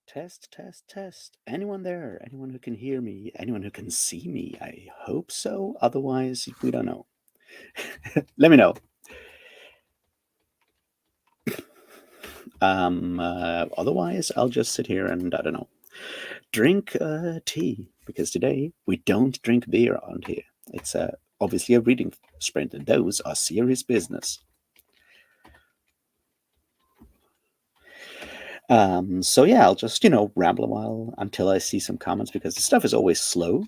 Test, test, test. Anyone there? Anyone who can hear me? Anyone who can see me? I hope so. Otherwise, we don't know. Let me know. Otherwise, I'll just sit here and, I don't know, drink tea. Because today we don't drink beer around here. It's obviously a reading sprint, and those are serious business. So yeah, I'll just, ramble a while until I see some comments because the stuff is always slow.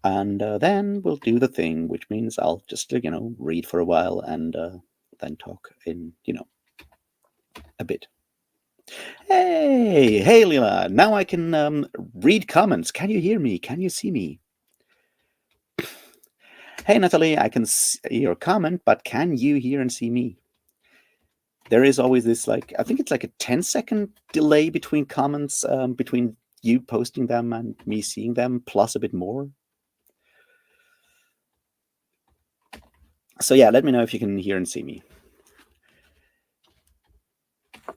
And then we'll do the thing, which means I'll just, read for a while and then talk in, a bit. Hey, Lila. Now I can read comments. Can you hear me? Can you see me? Hey, Natalie, I can see your comment, but can you hear and see me? There is always this, I think it's like a 10-second delay between comments, between you posting them and me seeing them, plus a bit more. So yeah, let me know if you can hear and see me.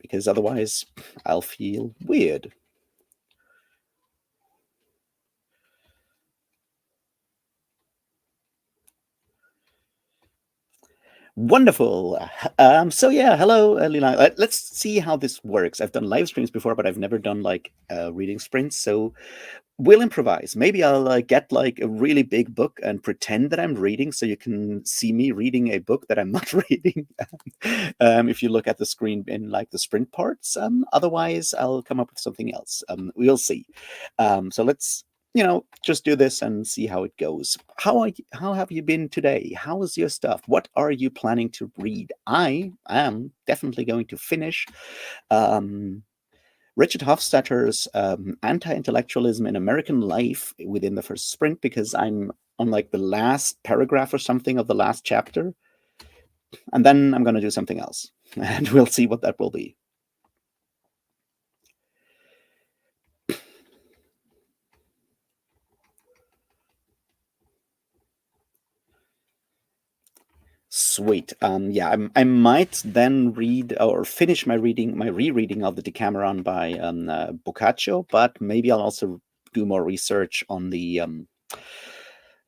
Because otherwise I'll feel weird. Wonderful. So yeah, hello, Lila. Let's see how this works. I've done live streams before, but I've never done reading sprints. So we'll improvise. Maybe I'll get a really big book and pretend that I'm reading, so you can see me reading a book that I'm not reading. If you look at the screen in the sprint parts. Otherwise, I'll come up with something else. We'll see. So let's just do this and see how it goes. How have you been today? How is your stuff? What are you planning to read? I am definitely going to finish Richard Hofstadter's Anti-Intellectualism in American Life within the first sprint, because I'm on the last paragraph or something of the last chapter. And then I'm going to do something else, and we'll see what that will be. Sweet. Yeah, I might then read or finish my rereading of the Decameron by Boccaccio, but maybe I'll also do more research on the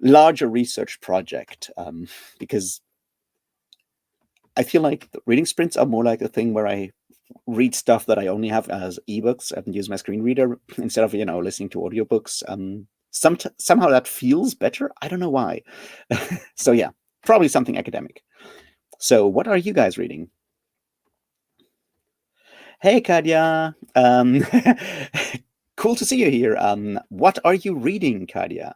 larger research project, because I feel like the reading sprints are more like a thing where I read stuff that I only have as ebooks and use my screen reader instead of listening to audiobooks. Somehow that feels better. I don't know why. So yeah, probably something academic. So what are you guys reading? Hey, Kadia. Cool to see you here. What are you reading, Kadia?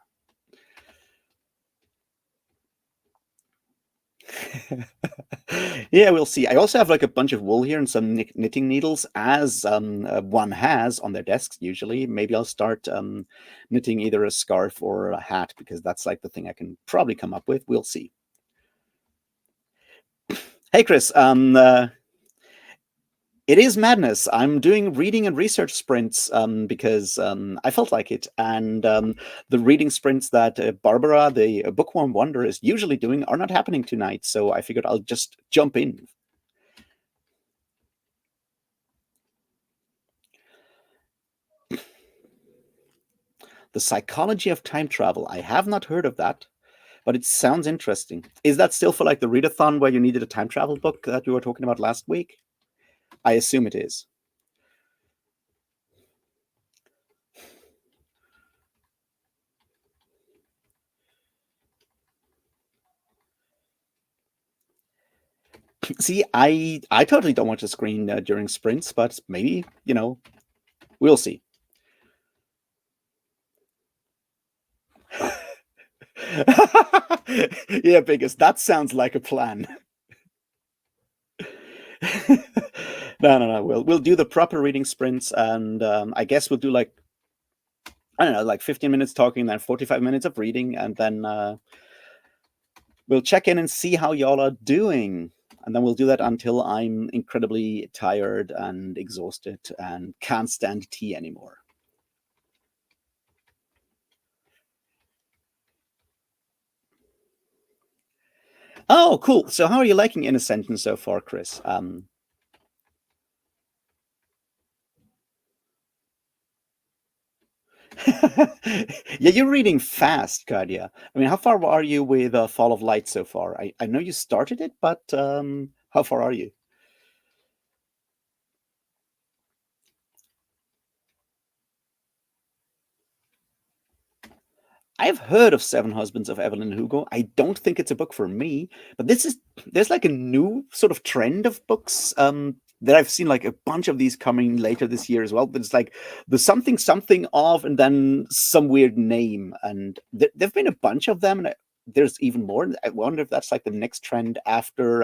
Yeah, we'll see. I also have a bunch of wool here and some knitting needles, as one has on their desks usually. Maybe I'll start knitting either a scarf or a hat, because that's the thing I can probably come up with. We'll see. Hey, Chris. It is madness. I'm doing reading and research sprints because I felt like it. And the reading sprints that Barbara, the bookworm wonder, is usually doing are not happening tonight. So I figured I'll just jump in. The Psychology of Time Travel. I have not heard of that, but it sounds interesting. Is that still for the readathon where you needed a time travel book that you were talking about last week? I assume it is. See, I totally don't watch the screen during sprints, but maybe, we'll see. Yeah, because that sounds like a plan. No. We'll do the proper reading sprints, and I guess we'll do I don't know, 15 minutes talking, then 45 minutes of reading, and then we'll check in and see how y'all are doing. And then we'll do that until I'm incredibly tired and exhausted and can't stand tea anymore. Oh, cool. So how are you liking In a Sentence so far, Chris? Yeah, you're reading fast, Kadia. I mean, how far are you with Fall of Light so far? I know you started it, but how far are you? I've heard of Seven Husbands of Evelyn Hugo. I don't think it's a book for me, but there's like a new sort of trend of books that I've seen like a bunch of these coming later this year as well. But it's like the something something of and then some weird name, and there've been a bunch of them, and there's even more. I wonder if that's like the next trend after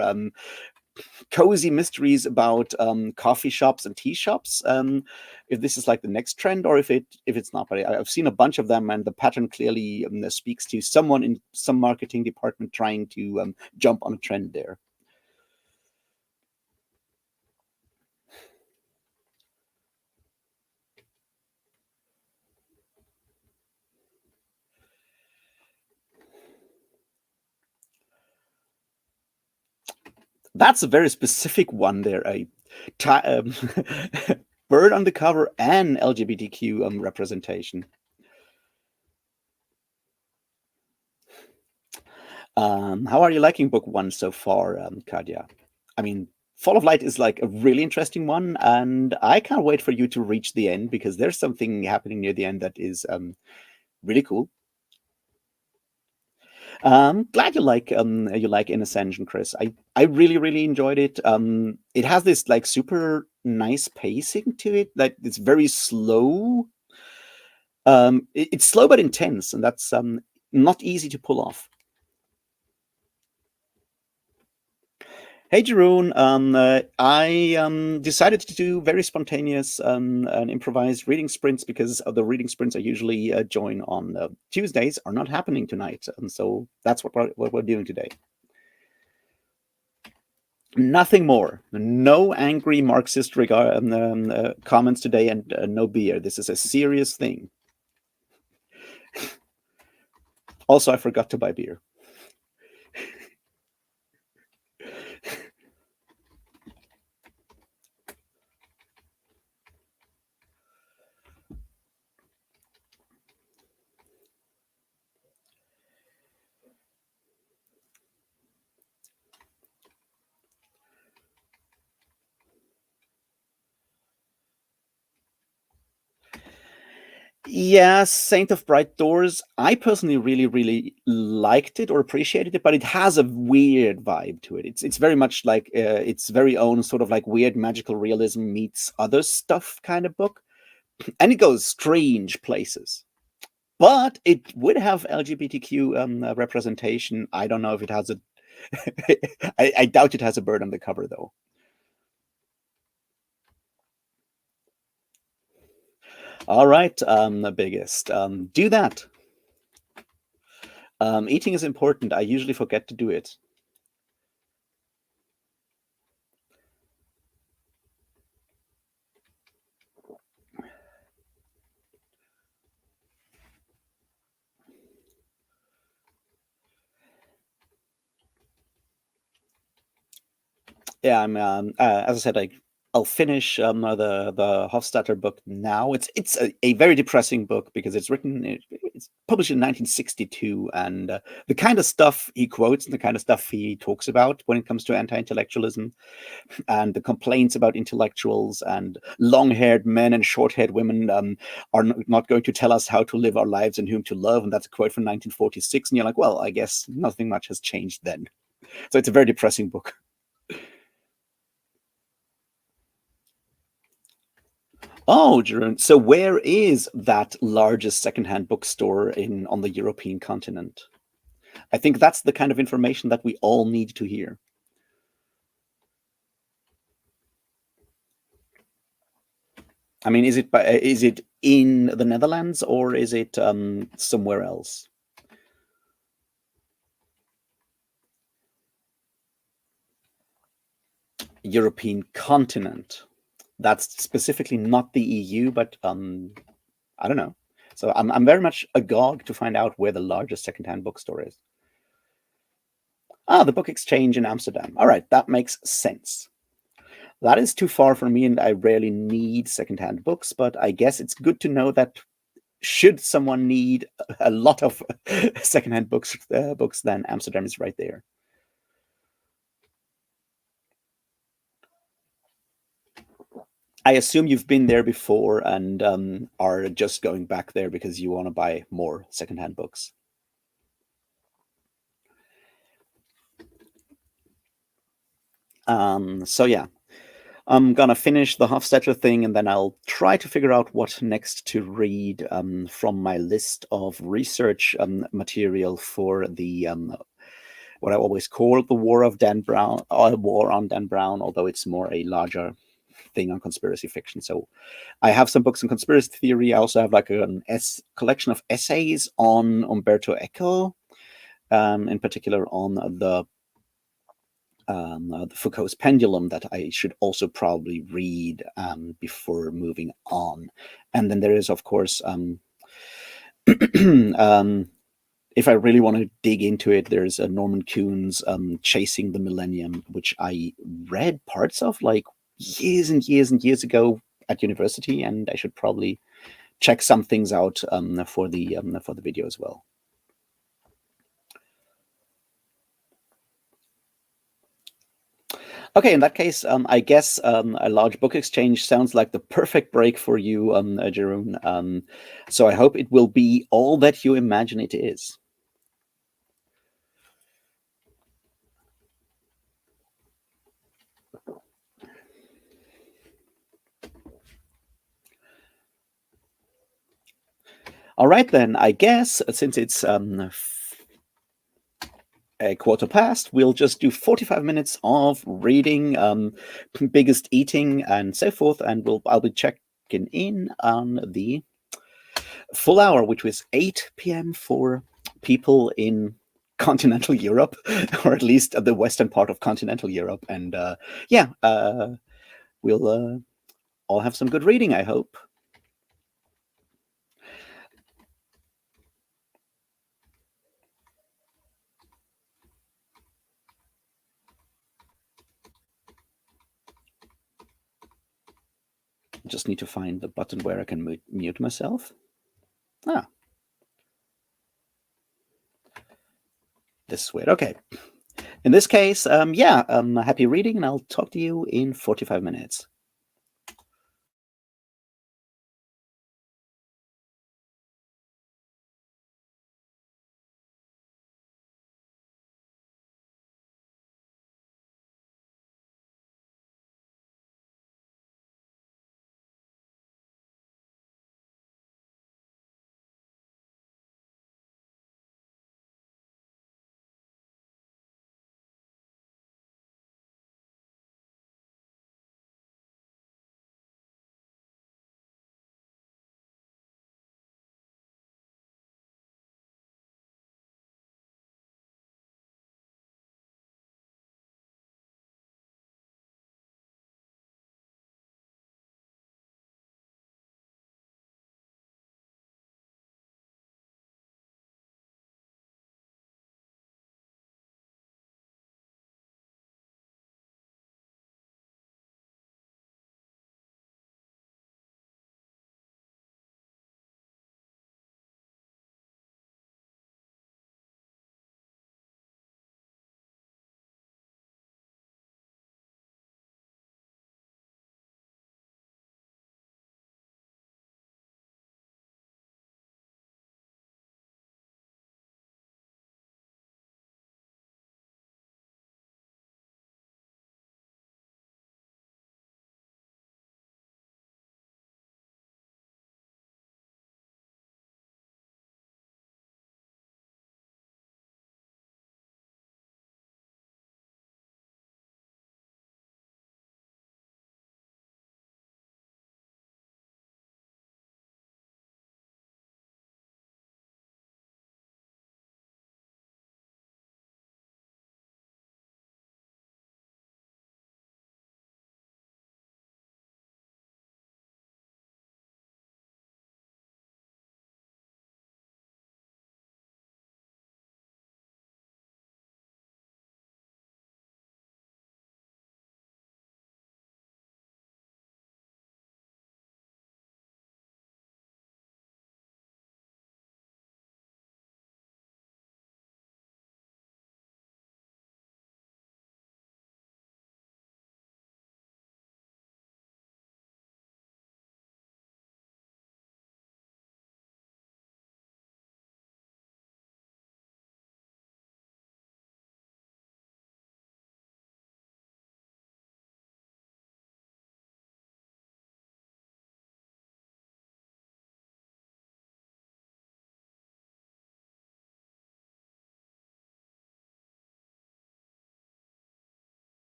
cozy mysteries about coffee shops and tea shops. If this is like the next trend, or if it's not, but I've seen a bunch of them, and the pattern clearly speaks to someone in some marketing department trying to jump on a trend there. That's a very specific one there. Bird on the cover and LGBTQ representation. How are you liking book one so far, Kadia? I mean, Fall of Light is like a really interesting one, and I can't wait for you to reach the end because there's something happening near the end that is really cool. Glad you like In Ascension, Chris. I really really enjoyed it. It has this like super nice pacing to it. Like it's very slow. It's slow but intense, and that's not easy to pull off. Hey, Jeroen. I decided to do very spontaneous and improvised reading sprints because the reading sprints I usually join on Tuesdays are not happening tonight. And so that's what we're doing today. Nothing more. No angry Marxist comments today, and no beer. This is a serious thing. Also, I forgot to buy beer. Yeah, Saint of Bright Doors. I personally really, really liked it or appreciated it, but it has a weird vibe to it. It's very much like its very own sort of like weird magical realism meets other stuff kind of book, and it goes strange places. But it would have LGBTQ representation. I don't know if it has a. I doubt it has a bird on the cover though. All right, the biggest. Do that. Eating is important. I usually forget to do it. Yeah, I'm. As I said, I'll finish the Hofstadter book now. It's a very depressing book because it's published in 1962, and the kind of stuff he quotes and the kind of stuff he talks about when it comes to anti-intellectualism and the complaints about intellectuals and long-haired men and short-haired women are not going to tell us how to live our lives and whom to love, and that's a quote from 1946. And you're like, well, I guess nothing much has changed then. So it's a very depressing book. Oh, Jeroen. So where is that largest secondhand bookstore in on the European continent? I think that's the kind of information that we all need to hear. I mean, is it in the Netherlands or is it somewhere else? European continent. That's specifically not the EU, but I don't know. So I'm very much agog to find out where the largest secondhand bookstore is. Ah, the book exchange in Amsterdam. All right, that makes sense. That is too far for me, and I rarely need secondhand books, but I guess it's good to know that should someone need a lot of secondhand books, then Amsterdam is right there. I assume you've been there before and are just going back there because you want to buy more secondhand books. So yeah, I'm gonna finish the Hofstadter thing, and then I'll try to figure out what next to read from my list of research material for the what I always call the War of Dan Brown, or War on Dan Brown, although it's more a larger thing on conspiracy fiction. So I have some books on conspiracy theory. I also have like an collection of essays on Umberto Eco, in particular on the Foucault's Pendulum that I should also probably read before moving on. And then there is, of course, if I really want to dig into it, there's a Norman Coon's Chasing the Millennium, which I read parts of like years and years and years ago at university, and I should probably check some things out for the video as well. Okay, in that case, I guess a large book exchange sounds like the perfect break for you, Jeroen. So I hope it will be all that you imagine it is. All right, then, I guess since it's a quarter past, we'll just do 45 minutes of reading, biggest eating, and so forth, and I'll be checking in on the full hour, which was 8 p.m. for people in continental Europe, or at least the western part of continental Europe. And yeah, we'll all have some good reading, I hope. Just need to find the button where I can mute myself. Ah, this is weird. Okay. In this case, yeah, happy reading, and I'll talk to you in 45 minutes.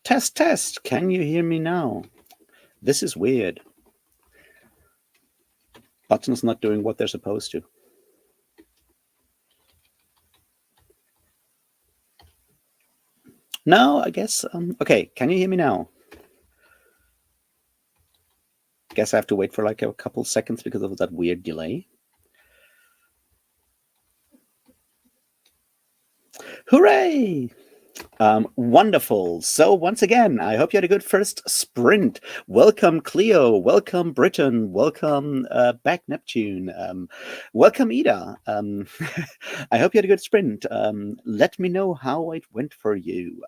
Test, test. Can you hear me now? This is weird. Buttons not doing what they're supposed to. No, I guess. Okay, can you hear me now? Guess I have to wait for like a couple seconds because of that weird delay. Hooray! Wonderful. So once again, I hope you had a good first sprint. Welcome, Cleo. Welcome, Britain. Welcome, back Neptune. Welcome, Ida. I hope you had a good sprint. Let me know how it went for you.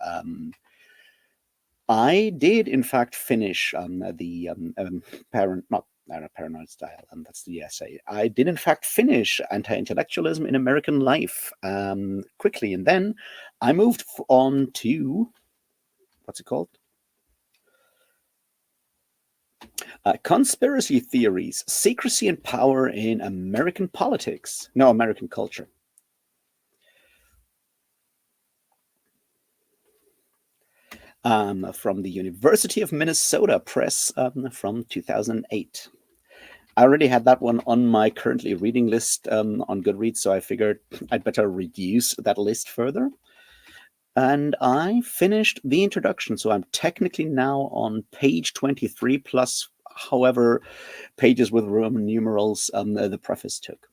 I did, in fact, finish the paranoid style, and that's the essay. I did, in fact, finish Anti-Intellectualism in American Life quickly, and then I moved on to, what's it called? Conspiracy Theories, Secrecy and Power in American Politics. No, American Culture. From the University of Minnesota Press from 2008. I already had that one on my currently reading list on Goodreads, so I figured I'd better reduce that list further. And I finished the introduction, so I'm technically now on page 23 plus however pages with Roman numerals the preface took.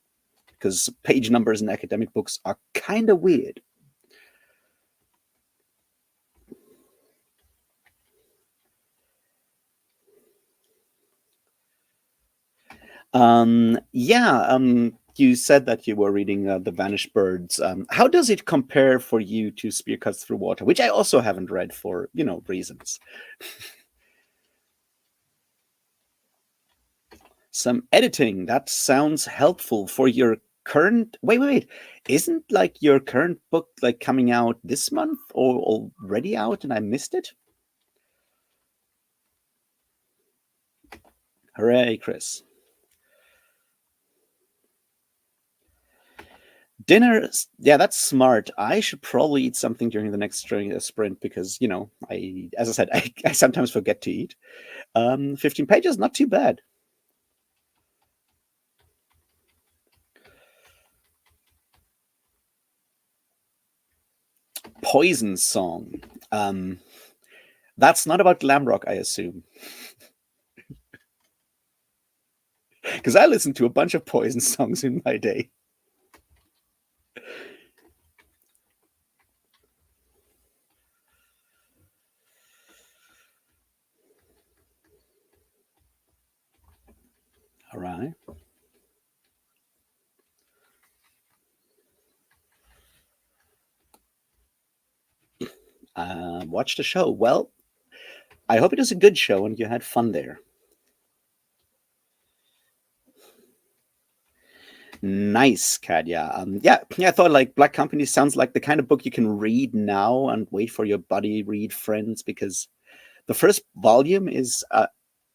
Because page numbers in academic books are kind of weird. You said that you were reading The Vanished Birds. How does it compare for you to Spear Cuts Through Water, which I also haven't read for, reasons? Some editing. That sounds helpful for your current. Wait. Isn't like your current book like coming out this month or already out and I missed it? Hooray, Chris. Dinner, yeah, that's smart. I should probably eat something during the next sprint because, as I said, I sometimes forget to eat. 15 pages, not too bad. Poison Song. That's not about glam rock, I assume. Because I listened to a bunch of Poison songs in my day. All right. Watch the show. Well, I hope it was a good show and you had fun there. Nice, Kadya. Yeah. I thought like Black Company sounds like the kind of book you can read now and wait for your buddy read friends because the first volume is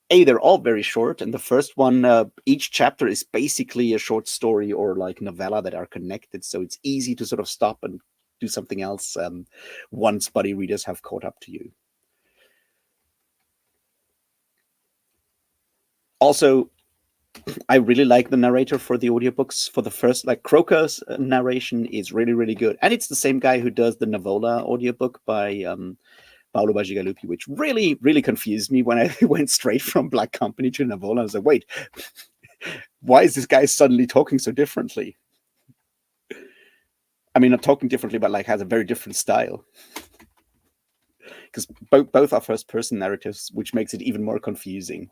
they're all very short, and the first one, each chapter is basically a short story or like novella that are connected, so it's easy to sort of stop and do something else once buddy readers have caught up to you. Also, I really like the narrator for the audiobooks. For the first, like Croker's narration is really, really good. And it's the same guy who does the Navola audiobook by Paolo Bacigalupi, which really, really confused me when I went straight from Black Company to Navola. I was like, wait, why is this guy suddenly talking so differently? I mean, not talking differently, but like has a very different style. Because both are first person narratives, which makes it even more confusing.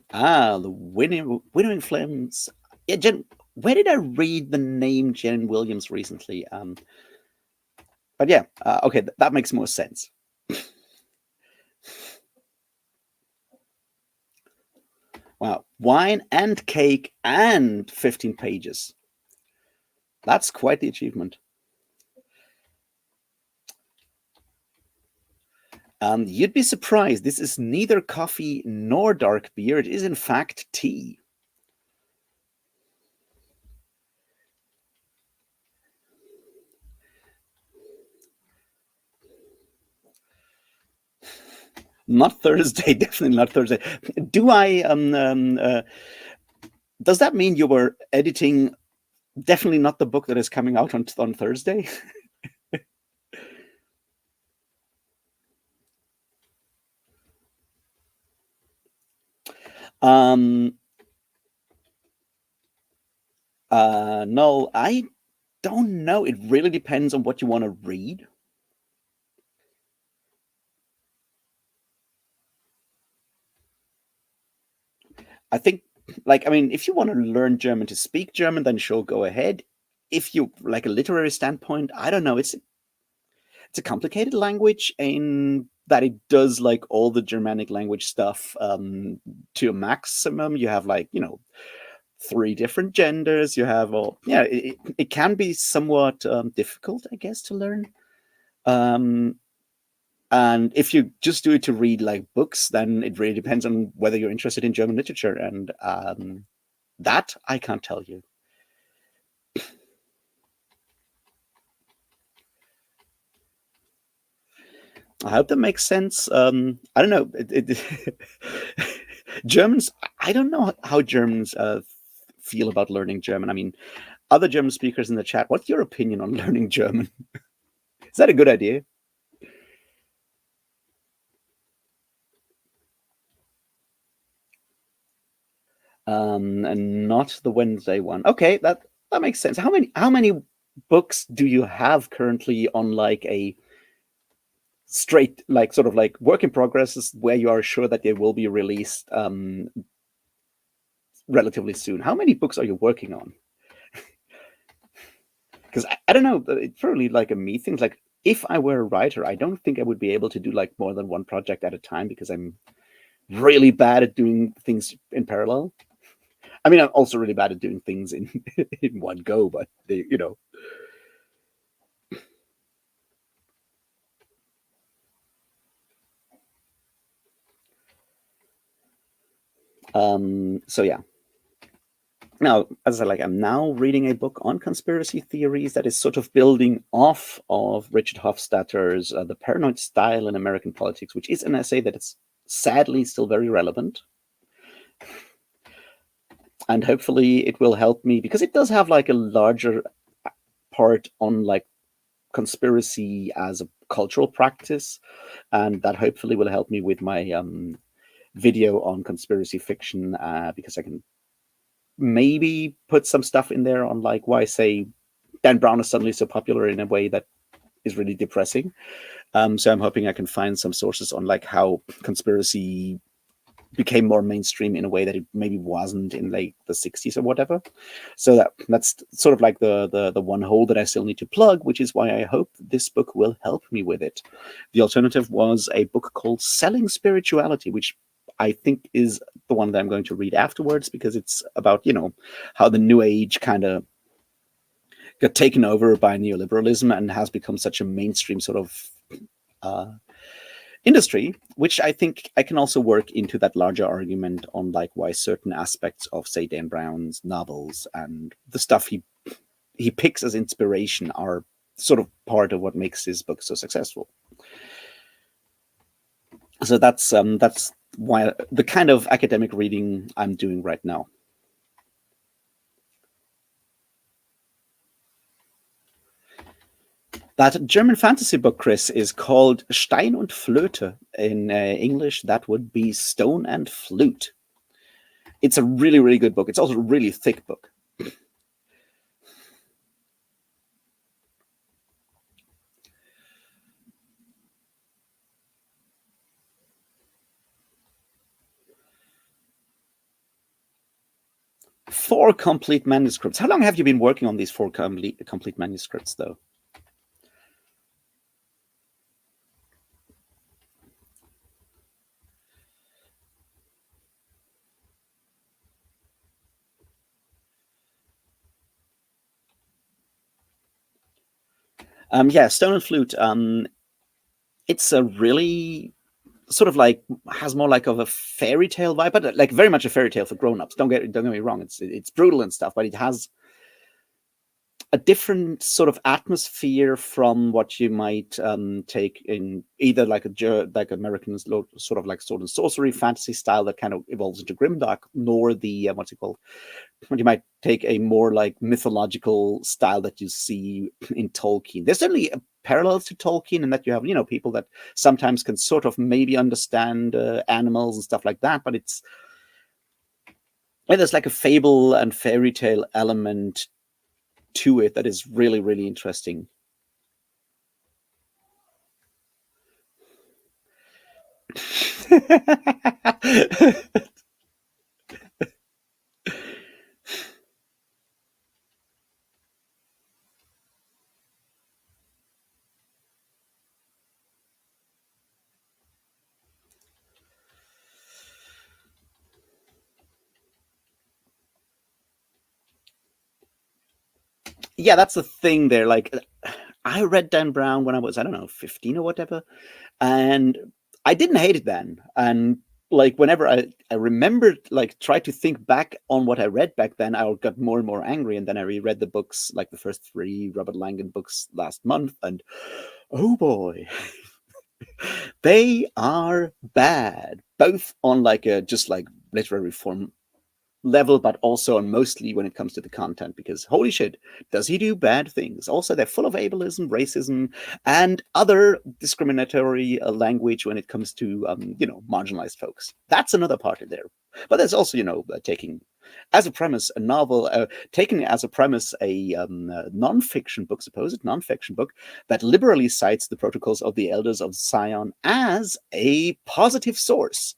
The Winnowing Flames. Yeah, Jen, where did I read the name Jen Williams recently? But yeah, okay, that makes more sense. Wow. Wine and cake and 15 pages. That's quite the achievement. You'd be surprised. This is neither coffee nor dark beer. It is, in fact, tea. Not Thursday. Definitely not Thursday. Do I? Does that mean you were editing? Definitely not the book that is coming out on Thursday. um, no, I don't know. It really depends on what you want to read. I think, like, I mean, if you want to learn German to speak German, then sure, go ahead. If you like a literary standpoint, I don't know. It's a complicated language in that it does like all the Germanic language stuff to a maximum. You have like three different genders. You have all yeah. It can be somewhat difficult, I guess, to learn. Um, and if you just do it to read like books, then it really depends on whether you're interested in German literature, and that I can't tell you. I hope that makes sense. I don't know. Germans, I don't know how Germans feel about learning German. I mean, other German speakers in the chat, what's your opinion on learning German? Is that a good idea? And not the Wednesday one. Okay, that makes sense. How many books do you have currently on like a straight like sort of like work in progress where you are sure that they will be released relatively soon? How many books are you working on? Because I don't know, it's probably like a me thing. Like if I were a writer, I don't think I would be able to do like more than one project at a time because I'm really bad at doing things in parallel. I mean, I'm also really bad at doing things in in one go, but so yeah. Now, as I like, I'm now reading a book on conspiracy theories that is sort of building off of Richard Hofstadter's "The Paranoid Style in American Politics," which is an essay that is sadly still very relevant, and hopefully it will help me because it does have like a larger part on like conspiracy as a cultural practice, and that hopefully will help me with my video on conspiracy fiction because I can maybe put some stuff in there on like why say Dan Brown is suddenly so popular in a way that is really depressing. So I'm hoping I can find some sources on like how conspiracy became more mainstream in a way that it maybe wasn't in like the 60s or whatever. So that's sort of like the one hole that I still need to plug, which is why I hope this book will help me with it. The alternative was a book called Selling Spirituality, which I think is the one that I'm going to read afterwards because it's about how the new age kind of got taken over by neoliberalism and has become such a mainstream sort of uh, industry, which I think I can also work into that larger argument on like why certain aspects of say Dan Brown's novels and the stuff he picks as inspiration are sort of part of what makes his book so successful. So that's why the kind of academic reading I'm doing right now. That German fantasy book, Chris, is called Stein und Flöte. In English, that would be Stone and Flute. It's a really, really good book. It's also a really thick book. Four complete manuscripts. How long have you been working on these four complete manuscripts, though? Yeah, Stone and Flute. It's a really sort of like has more like of a fairy tale vibe, but like very much a fairy tale for grown-ups. Don't get me wrong. It's brutal and stuff, but it has a different sort of atmosphere from what you might take in either like like American sort of like sword and sorcery fantasy style that kind of evolves into grimdark, nor the what's it called? What you might take a more like mythological style that you see in Tolkien. There's certainly parallels to Tolkien in that you have people that sometimes can sort of maybe understand animals and stuff like that, but it's there's like a fable and fairy tale element to it that is really really interesting. Yeah, that's the thing there. Like, I read Dan Brown when I was, I don't know, 15 or whatever, and I didn't hate it then. And like, whenever I remembered, like, try to think back on what I read back then, I got more and more angry. And then I reread the books, like the first three Robert Langdon books last month, and oh boy, they are bad, both on like a just like literary form level, but also and mostly when it comes to the content, because holy shit, does he do bad things? Also, they're full of ableism, racism, and other discriminatory language when it comes to, marginalized folks. That's another part of there. But there's also, taking as a premise a novel, taking as a premise a non-fiction book, supposed non-fiction book, that liberally cites the protocols of the Elders of Zion as a positive source.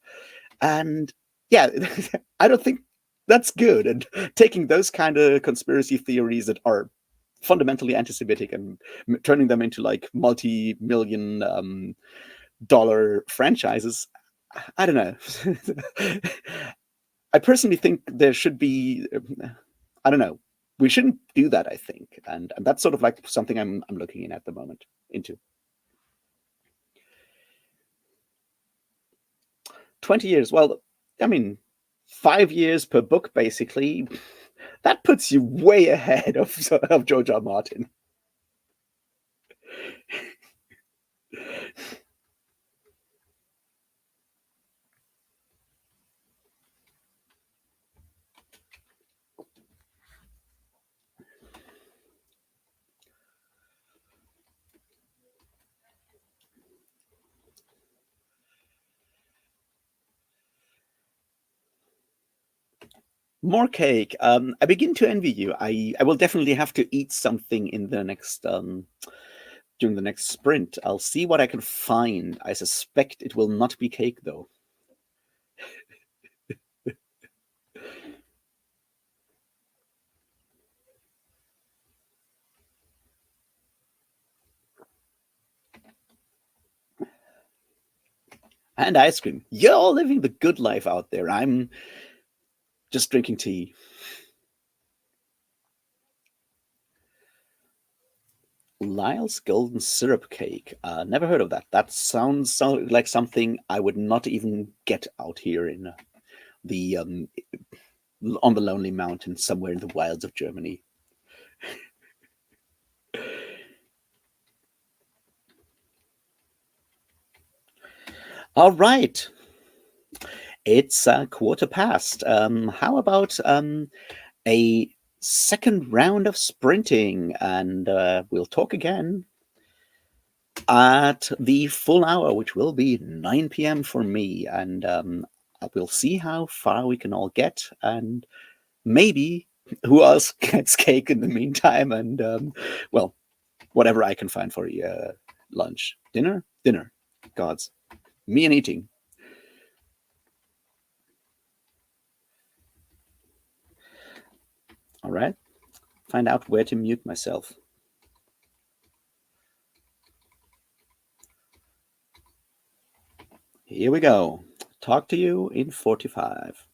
And yeah, I don't think that's good. And taking those kind of conspiracy theories that are fundamentally anti-Semitic and turning them into like multi-million dollar franchises, I don't know. I personally think there should be, I don't know, we shouldn't do that. I think, and that's sort of like something I'm looking in at the moment into. 20 years. Well, I mean, 5 years per book, basically. That puts you way ahead of George R. R. Martin. More cake. I begin to envy you. I will definitely have to eat something in the next during the next sprint. I'll see what I can find. I suspect it will not be cake though. And ice cream. You're all living the good life out there. I'm just drinking tea. Lyle's Golden Syrup Cake. Never heard of that. That sounds like something I would not even get out here in the on the lonely mountain somewhere in the wilds of Germany. All right, it's quarter past. How about a second round of sprinting, and we'll talk again at the full hour, which will be 9 p.m. for me, and we'll see how far we can all get, and maybe who else gets cake in the meantime, and well, whatever I can find for lunch, dinner, gods, me and eating. All right, find out where to mute myself. Here we go. Talk to you in 45.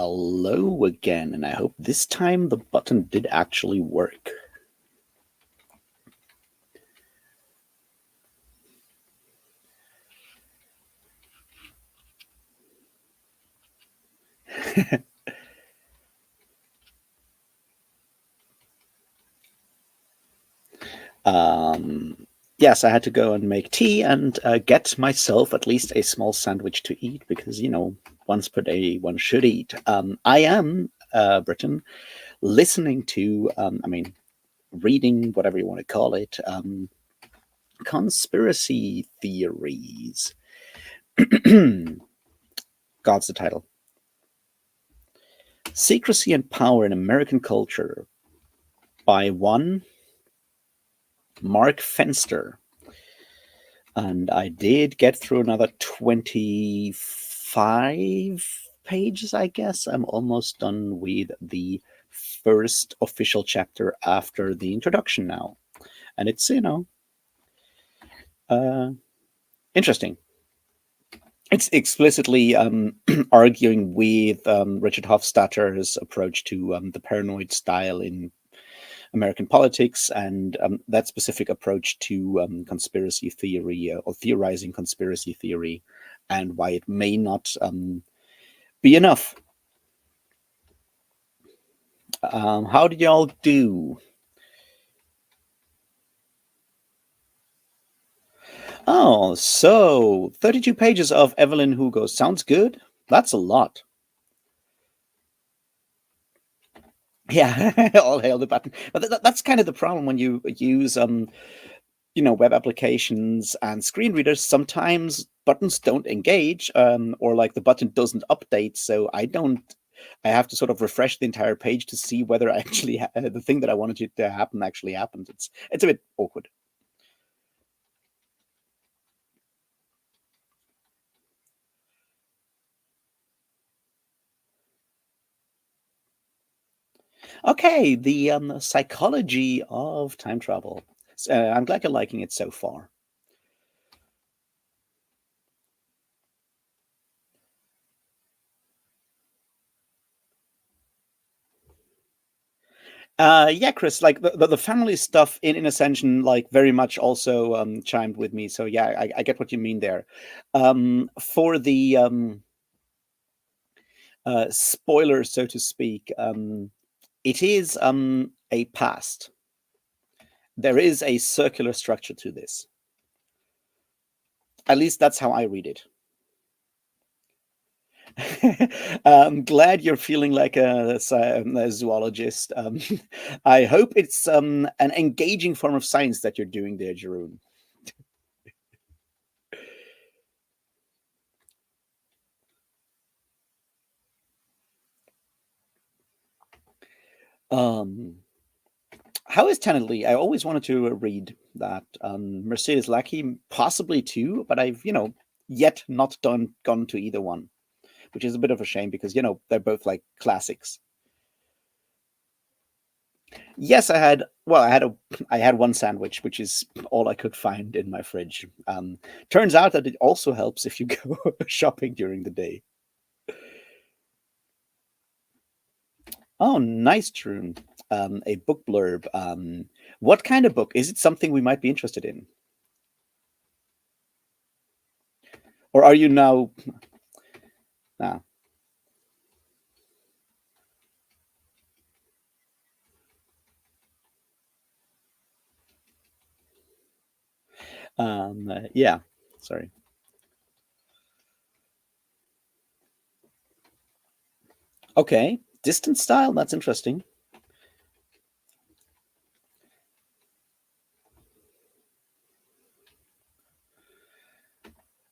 hello again, and I hope this time the button did actually work. Yes, I had to go and make tea and get myself at least a small sandwich to eat because, once per day one should eat. I am, Britain, listening to, reading, whatever you want to call it, conspiracy theories. God's the title. Secrecy and Power in American Culture by one Mark Fenster. And I did get through another 25 pages, I guess. I'm almost done with the first official chapter after the introduction now. And it's, interesting. It's explicitly arguing with Richard Hofstadter's approach to the paranoid style in American politics and that specific approach to conspiracy theory or theorizing conspiracy theory and why it may not be enough. How did y'all do? Oh, so 32 pages of Evelyn Hugo. Sounds good. That's a lot. Yeah, all hail the button. But that's kind of the problem when you use web applications and screen readers. Sometimes buttons don't engage, or like the button doesn't update. So I have to sort of refresh the entire page to see whether actually the thing that I wanted it to happen actually happened. It's a bit awkward. Okay, the psychology of time travel. I'm glad you're liking it so far. Yeah, Chris, like the family stuff in Ascension, like very much also chimed with me. So yeah, I get what you mean there. For the spoiler, so to speak, it is a past. There is a circular structure to this. At least that's how I read it. I'm glad you're feeling like a zoologist. I hope it's an engaging form of science that you're doing there, Jeroen. How is Tenantly? I always wanted to read that. Mercedes Lackey, possibly too, but I've yet not gone to either one, which is a bit of a shame because they're both like classics. Yes, I had. Well, I had one sandwich, which is all I could find in my fridge. Turns out that it also helps if you go shopping during the day. Oh, nice, True. A book blurb. What kind of book? Is it something we might be interested in? Or are you now? Ah, yeah. Sorry. Okay, distant style. That's interesting.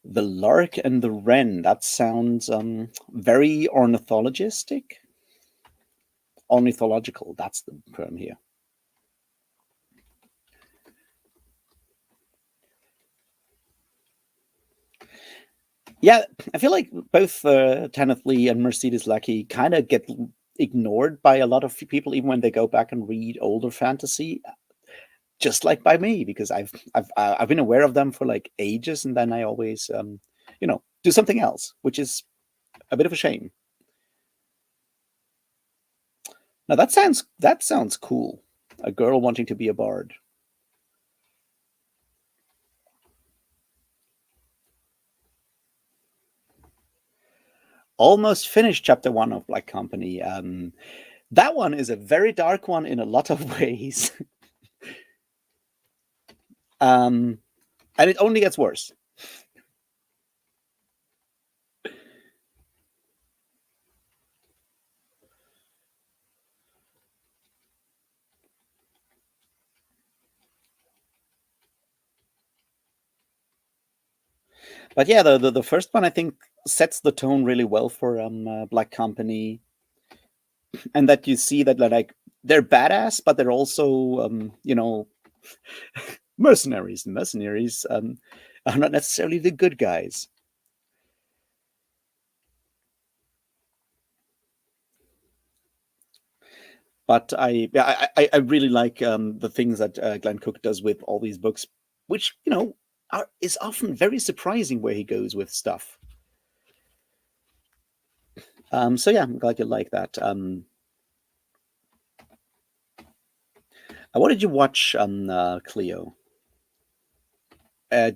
The lark and the wren. That sounds very ornithologistic. Ornithological. That's the term here. Yeah, I feel like both Kenneth Lee and Mercedes Lackey kind of get ignored by a lot of people, even when they go back and read older fantasy. Just like by me, because I've been aware of them for like ages, and then I always do something else, which is a bit of a shame. Now that sounds cool. A girl wanting to be a bard. Almost finished chapter one of Black Company. That one is a very dark one in a lot of ways, and it only gets worse. But yeah, the first one I think sets the tone really well for Black Company, and that you see that like they're badass, but they're also mercenaries. Mercenaries are not necessarily the good guys. But I really like the things that Glenn Cook does with all these books, which is often very surprising where he goes with stuff. So yeah, I'm glad you like that. What did you watch on Cleo?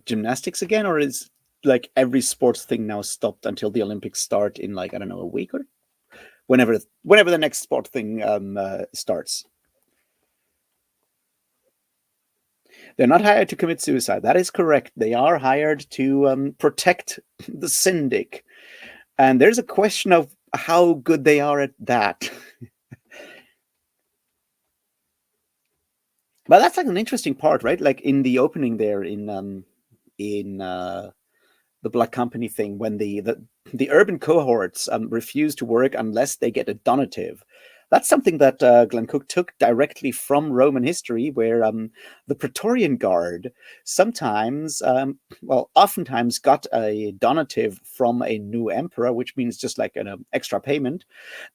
Gymnastics again, or is like every sports thing now stopped until the Olympics start in like I don't know a week or whenever the next sport thing starts? They're not hired to commit suicide. That is correct. They are hired to protect the syndic. And there's a question of how good they are at that. But that's like an interesting part, right? Like in the opening there in the Black Company thing, when the urban cohorts refuse to work unless they get a donative. That's something that Glenn Cook took directly from Roman history, where the Praetorian Guard sometimes, well, oftentimes got a donative from a new emperor, which means just like an extra payment,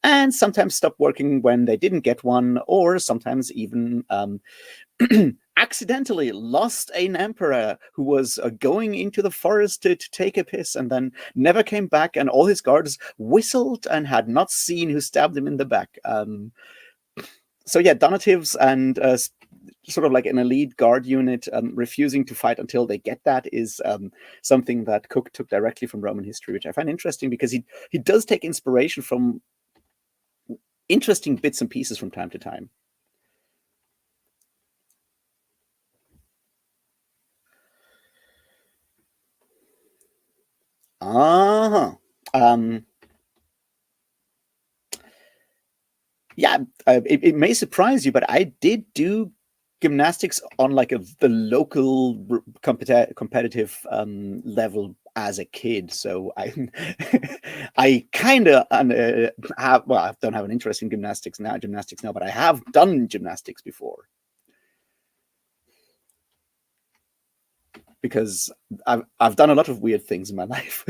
and sometimes stopped working when they didn't get one, or sometimes even accidentally lost an emperor who was going into the forest to take a piss and then never came back, and all his guards whistled and had not seen who stabbed him in the back. So yeah, donatives and sort of like an elite guard unit refusing to fight until they get that is something that Cook took directly from Roman history, which I find interesting because he does take inspiration from interesting bits and pieces from time to time. Uh-huh. Um, yeah, it may surprise you, but I did do gymnastics on like the local competitive level as a kid. So I I kind of have, well, I don't have an interest in gymnastics now, but I have done gymnastics before because I've done a lot of weird things in my life.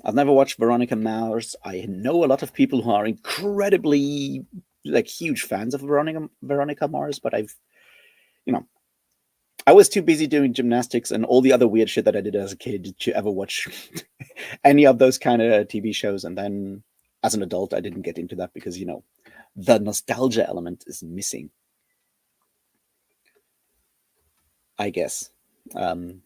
I've never watched Veronica Mars. I know a lot of people who are incredibly like huge fans of Veronica Mars, but you know I was too busy doing gymnastics and all the other weird shit that I did as a kid to ever watch any of those kind of TV shows. And then as an adult, I didn't get into that because the nostalgia element is missing, I guess. Um,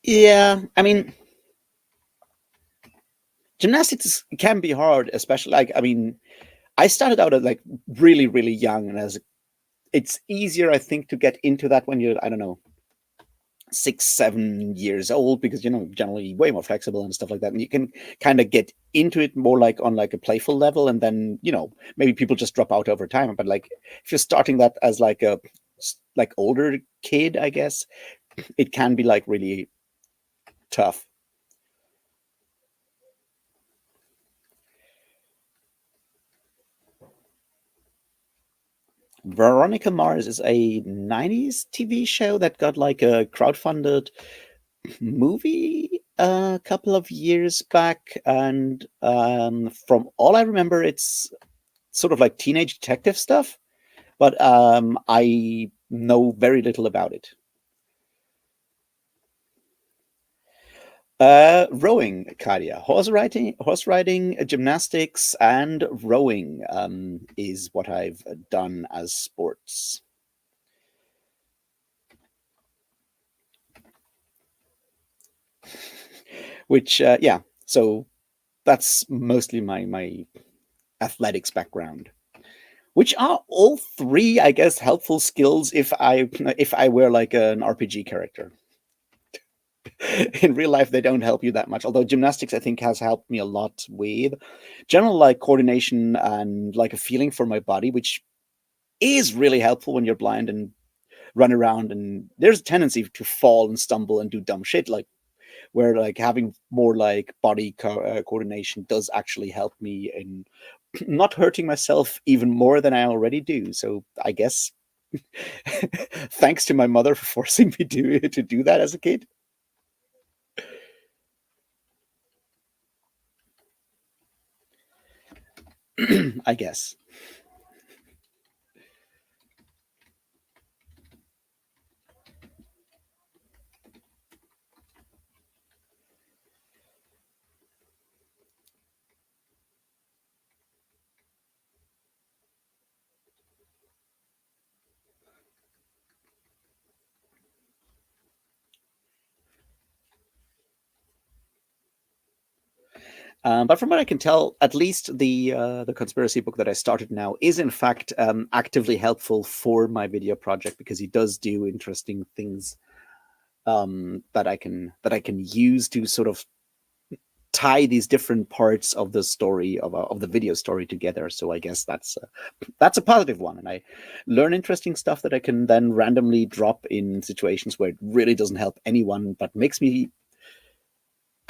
yeah, I mean, gymnastics can be hard, especially like I mean, I started out at like really, really young, and as it's easier, I think, to get into that when you're, I don't know, 6, 7 years old, because generally way more flexible and stuff like that, and you can kind of get into it more like on like a playful level, and then maybe people just drop out over time. But like if you're starting that as like a like older kid, I guess it can be like really tough. Veronica Mars is a 90s TV show that got like a crowdfunded movie a couple of years back. And from all I remember, it's sort of like teenage detective stuff, but I know very little about it. Rowing, Kadia. Horse riding, gymnastics, and rowing is what I've done as sports. Which, yeah, so that's mostly my athletics background. Which are all three, I guess, helpful skills if I were like an RPG character. In real life, they don't help you that much. Although gymnastics, I think, has helped me a lot with general like coordination and like a feeling for my body, which is really helpful when you're blind and run around. And there's a tendency to fall and stumble and do dumb shit, like where like having more like body coordination does actually help me in not hurting myself even more than I already do. So I guess thanks to my mother for forcing me to do that as a kid. I guess. But from what I can tell, at least the conspiracy book that I started now is in fact actively helpful for my video project because he does do interesting things that I can use to sort of tie these different parts of the story of the video story together. So I guess that's a positive one, and I learn interesting stuff that I can then randomly drop in situations where it really doesn't help anyone, but makes me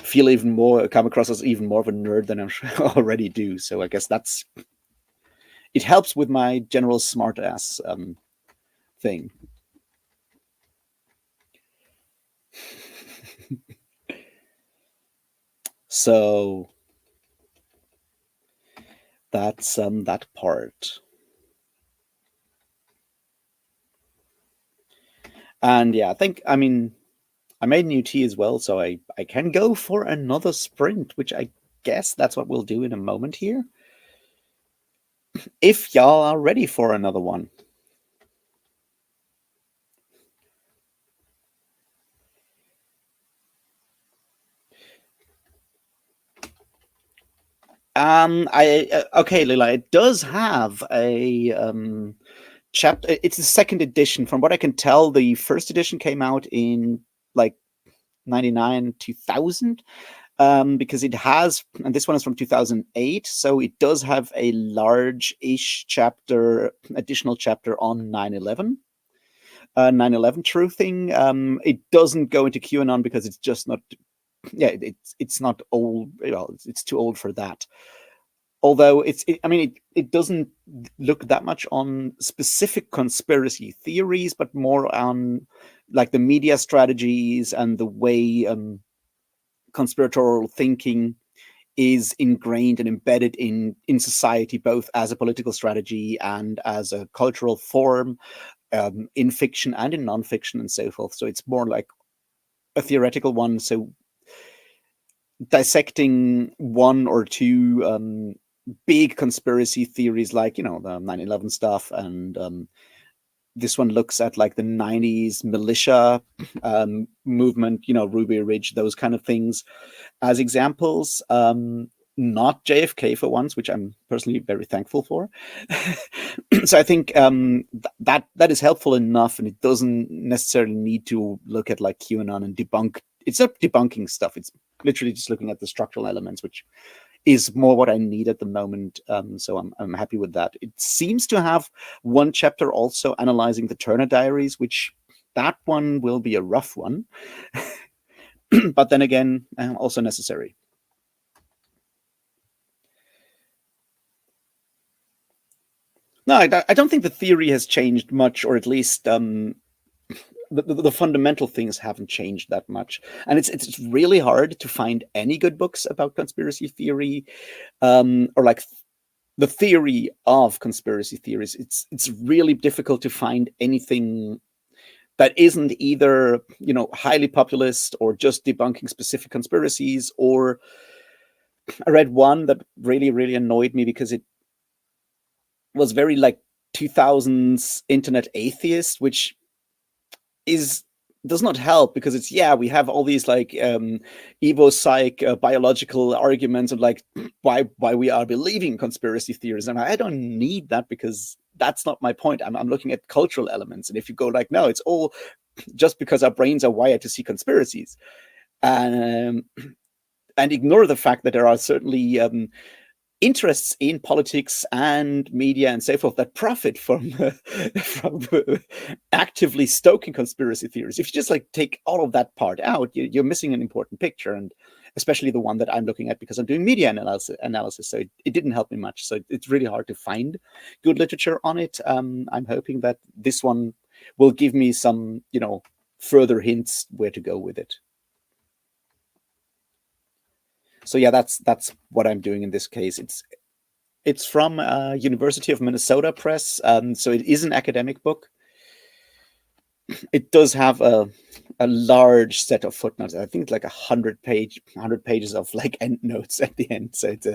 feel even more come across as even more of a nerd than I already do. So I guess that's it helps with my general smart ass thing. So that's that part. And yeah, I mean I made new tea as well, so I can go for another sprint, which I guess that's what we'll do in a moment here. If y'all are ready for another one. I okay, Lila. It does have a chapter. It's the second edition. From what I can tell, the first edition came out in like 99 2000, because it has, and this one is from 2008, so it does have a large-ish chapter, additional chapter on 9/11, 9/11 truthing. It doesn't go into QAnon because it's just not, yeah, it's not old. Well, it's too old for that. Although I mean, it doesn't look that much on specific conspiracy theories, but more on like the media strategies and the way conspiratorial thinking is ingrained and embedded in society, both as a political strategy and as a cultural form, in fiction and in nonfiction and so forth. So it's more like a theoretical one. So dissecting one or two big conspiracy theories, like the 9/11 stuff, and this one looks at like the 90s militia movement, Ruby Ridge, those kind of things as examples. Not JFK for once, which I'm personally very thankful for. So I think that is helpful enough, and it doesn't necessarily need to look at like QAnon and debunk. It's not debunking stuff. It's literally just looking at the structural elements, which is more what I need at the moment. So I'm happy with that. It seems to have one chapter also analyzing the Turner Diaries, which that one will be a rough one, but then again, also necessary. No, I don't think the theory has changed much, or at least the fundamental things haven't changed that much. And it's really hard to find any good books about conspiracy theory, or like the theory of conspiracy theories. It's really difficult to find anything that isn't either, highly populist or just debunking specific conspiracies. Or I read one that really really annoyed me because it was very like 2000s internet atheist, which is does not help, because it's, yeah, we have all these like evo psych biological arguments of like why we are believing conspiracy theories, and I don't need that, because that's not my point. I'm looking at cultural elements, and if you go like, no, it's all just because our brains are wired to see conspiracies, and ignore the fact that there are certainly interests in politics and media and so forth that profit from from actively stoking conspiracy theories. If you just like take all of that part out, you're missing an important picture, and especially the one that I'm looking at, because I'm doing media analysis. So it didn't help me much. So it's really hard to find good literature on it. I'm hoping that this one will give me some, further hints where to go with it. So yeah, that's what I'm doing in this case. It's from University of Minnesota Press, so it is an academic book. It does have a large set of footnotes. I think it's like 100 pages of like endnotes at the end. So it's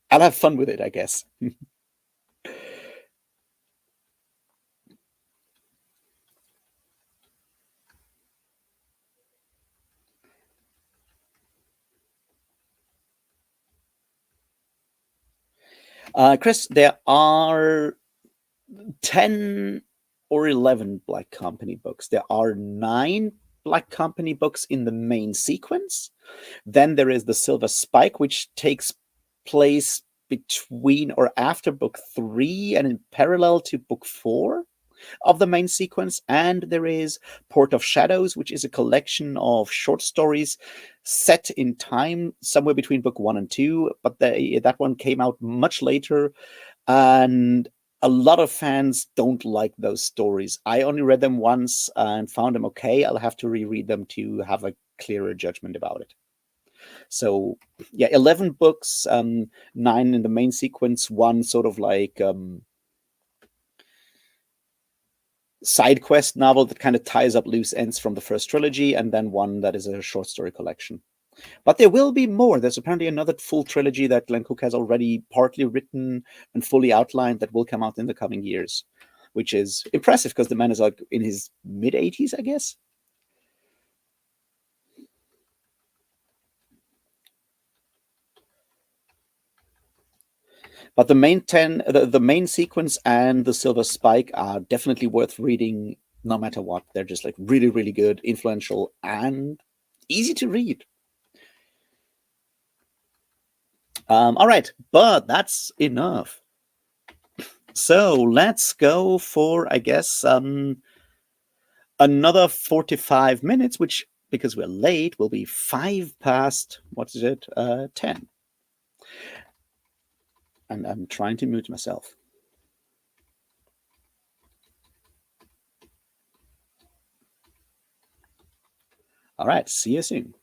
I'll have fun with it, I guess. Chris, there are 10 or 11 Black Company books. There are 9 Black Company books in the main sequence. Then there is the Silver Spike, which takes place between or after book 3 and in parallel to book 4 of the main sequence. And there is Port of Shadows, which is a collection of short stories set in time somewhere between book 1 and 2, but that one came out much later, and a lot of fans don't like those stories. I only read them once and found them okay. I'll have to reread them to have a clearer judgment about it. So yeah, 11 books, 9 in the main sequence, one sort of like side quest novel that kind of ties up loose ends from the first trilogy, and then one that is a short story collection. But there will be more. There's apparently another full trilogy that Glenn Cook has already partly written and fully outlined that will come out in the coming years, which is impressive because the man is like in his mid 80s, I guess. But the main sequence and the Silver Spike are definitely worth reading, no matter what. They're just like really, really good, influential, and easy to read. All right, but that's enough. So let's go for, I guess, another 45 minutes, which, because we're late, will be 5 past, what is it, 10. And I'm trying to mute myself. All right, see you soon.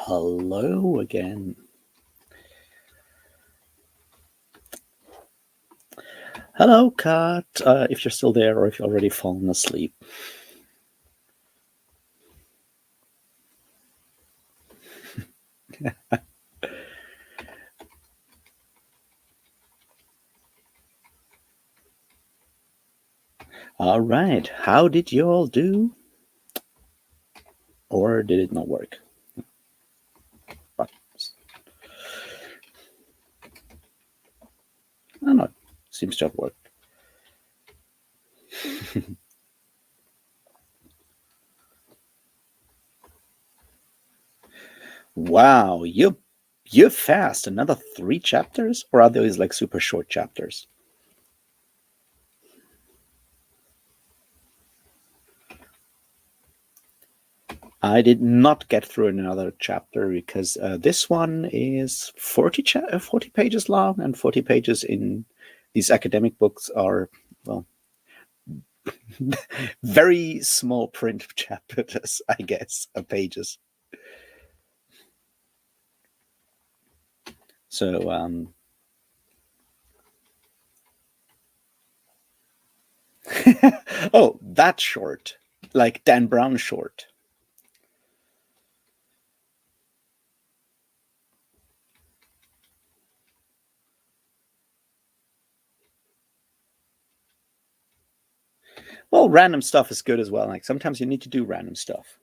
hello again. Hello, Kat, if you're still there or if you've already fallen asleep. All right, how did you all do? Or did it not work? But, I don't know, seems to have worked. Wow, you're fast. Another 3 chapters? Or are those like super short chapters? I did not get through another chapter because this one is 40 pages long, and 40 pages in these academic books are, well, very small print chapters, I guess, of pages. So, oh, that short, like Dan Brown short. Well, random stuff is good as well. Like sometimes you need to do random stuff.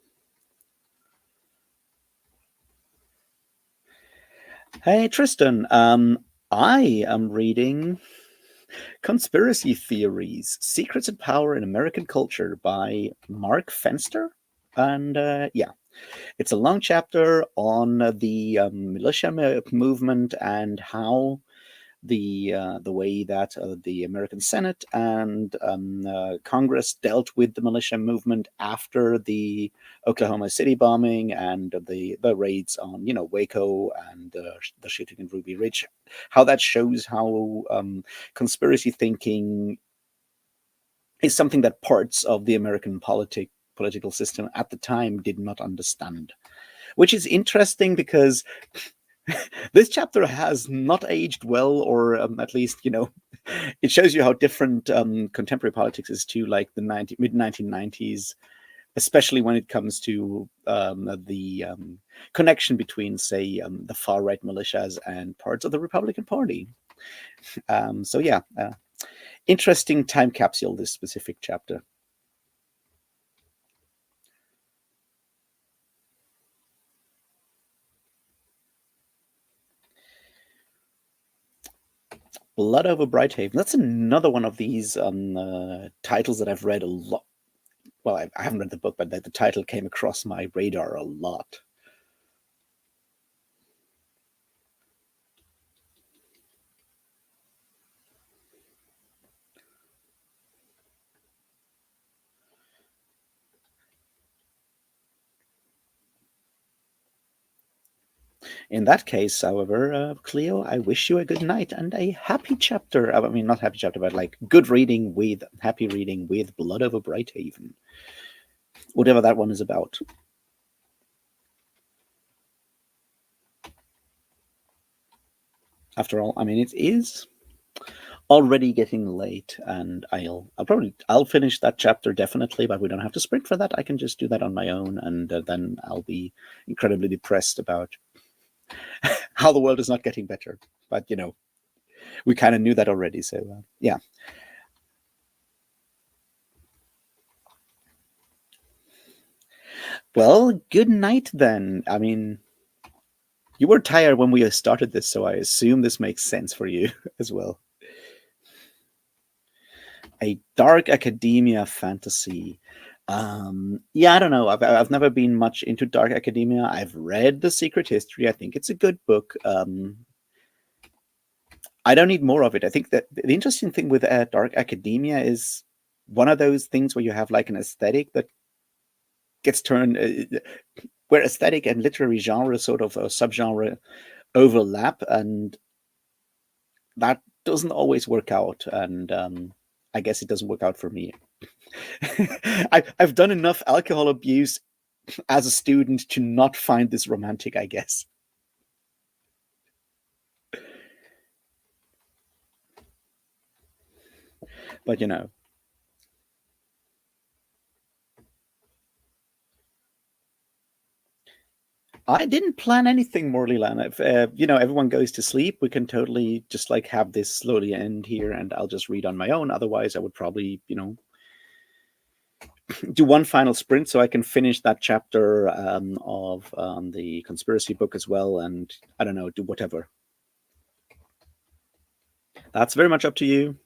Hey, Tristan. I am reading Conspiracy Theories: Secrets and Power in American Culture by Mark Fenster. And yeah, it's a long chapter on the militia movement and how the way that the American Senate and Congress dealt with the militia movement after the Oklahoma City bombing and the raids on Waco and the shooting in Ruby Ridge. How that shows how conspiracy thinking is something that parts of the American political system at the time did not understand, which is interesting because this chapter has not aged well, or at least it shows you how different contemporary politics is to like the mid 1990s, especially when it comes to the connection between, say, the far right militias and parts of the Republican Party. So yeah, interesting time capsule, this specific chapter. Blood Over Brighthaven. That's another one of these titles that I've read a lot. Well, I haven't read the book, but the title came across my radar a lot. In that case, however, Cleo, I wish you a good night and a happy chapter. I mean, not happy chapter, but like good reading with happy reading with Blood Over Brighthaven, whatever that one is about. After all, I mean, it is already getting late, and I'll finish that chapter definitely, but we don't have to sprint for that. I can just do that on my own, and then I'll be incredibly depressed about how the world is not getting better. But we kind of knew that already. So yeah. Well, good night then. I mean, you were tired when we started this, so I assume this makes sense for you as well. A dark academia fantasy. Yeah, I don't know. I've never been much into dark academia. I've read The Secret History. I think it's a good book. I don't need more of it. I think that the interesting thing with dark academia is one of those things where you have like an aesthetic that gets turned, where aesthetic and literary genre sort of subgenre overlap, and that doesn't always work out. And I guess it doesn't work out for me. I've done enough alcohol abuse as a student to not find this romantic, I guess. But I didn't plan anything more, Leland. If everyone goes to sleep, we can totally just like have this slowly end here, and I'll just read on my own. Otherwise, I would probably do one final sprint so I can finish that chapter of the conspiracy book as well, and I don't know, do whatever. That's very much up to you.